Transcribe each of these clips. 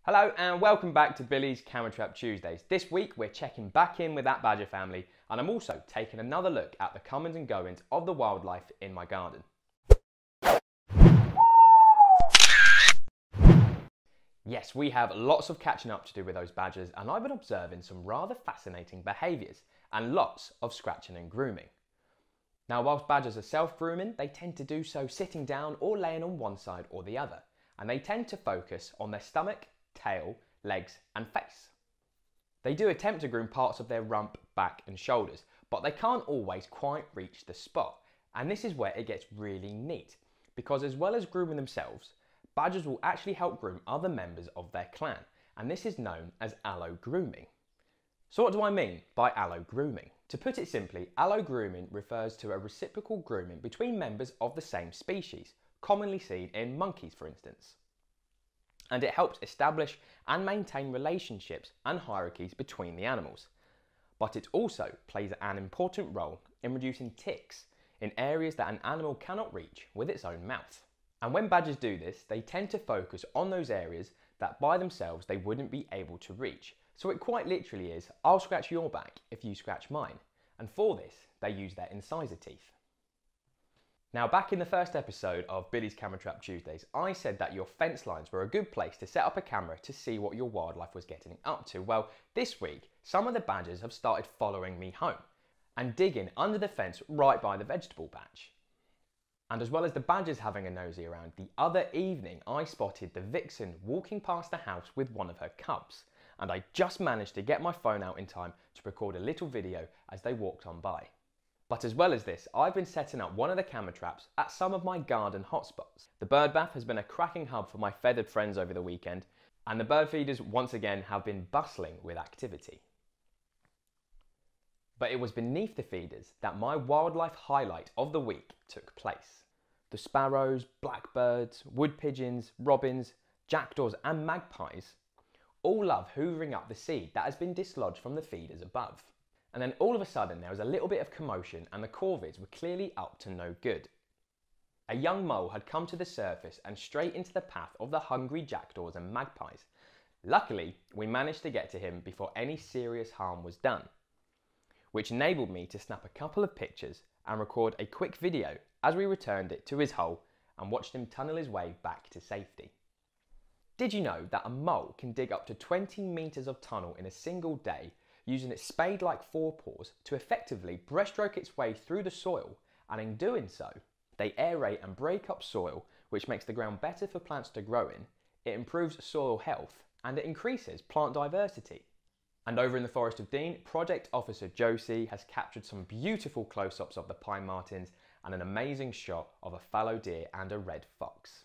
Hello and welcome back to Billy's Camera Trap Tuesdays. This week we're checking back in with that badger family, and I'm also taking another look at the comings and goings of the wildlife in my garden. Yes, we have lots of catching up to do with those badgers, and I've been observing some rather fascinating behaviours and lots of scratching and grooming. Now, whilst badgers are self-grooming, they tend to do so sitting down or laying on one side or the other, and they tend to focus on their stomach, tail, legs and face. They do attempt to groom parts of their rump, back and shoulders, but they can't always quite reach the spot, and this is where it gets really neat, because as well as grooming themselves, badgers will actually help groom other members of their clan, and this is known as aloe grooming. So what do I mean by aloe grooming? To put it simply, aloe grooming refers to a reciprocal grooming between members of the same species, commonly seen in monkeys for instance. And it helps establish and maintain relationships and hierarchies between the animals. But it also plays an important role in reducing ticks in areas that an animal cannot reach with its own mouth. And when badgers do this, they tend to focus on those areas that by themselves they wouldn't be able to reach. So it quite literally is, I'll scratch your back if you scratch mine. And for this, they use their incisor teeth. Now, back in the first episode of Billy's Camera Trap Tuesdays, I said that your fence lines were a good place to set up a camera to see what your wildlife was getting up to. Well, this week, some of the badgers have started following me home and digging under the fence right by the vegetable patch. And as well as the badgers having a nosy around, the other evening I spotted the vixen walking past the house with one of her cubs, and I just managed to get my phone out in time to record a little video as they walked on by. But as well as this, I've been setting up one of the camera traps at some of my garden hotspots. The bird bath has been a cracking hub for my feathered friends over the weekend, and the bird feeders once again have been bustling with activity. But it was beneath the feeders that my wildlife highlight of the week took place. The sparrows, blackbirds, wood pigeons, robins, jackdaws and magpies all love hoovering up the seed that has been dislodged from the feeders above. And then all of a sudden there was a little bit of commotion and the corvids were clearly up to no good. A young mole had come to the surface and straight into the path of the hungry jackdaws and magpies. Luckily, we managed to get to him before any serious harm was done, which enabled me to snap a couple of pictures and record a quick video as we returned it to his hole and watched him tunnel his way back to safety. Did you know that a mole can dig up to 20 metres of tunnel in a single day using its spade-like forepaws to effectively breaststroke its way through the soil, and in doing so, they aerate and break up soil, which makes the ground better for plants to grow in, it improves soil health, and it increases plant diversity. And over in the Forest of Dean, Project Officer Josie has captured some beautiful close-ups of the pine martens and an amazing shot of a fallow deer and a red fox.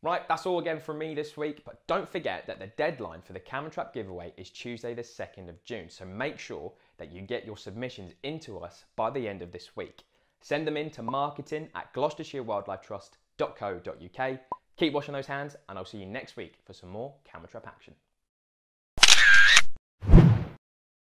Right, that's all again from me this week, but don't forget that the deadline for the Camera Trap giveaway is Tuesday the 2nd of June, so make sure that you get your submissions into us by the end of this week. Send them in to marketing@gloucestershireWildlifeTrust.co.uk. Keep washing those hands, and I'll see you next week for some more Camera Trap action.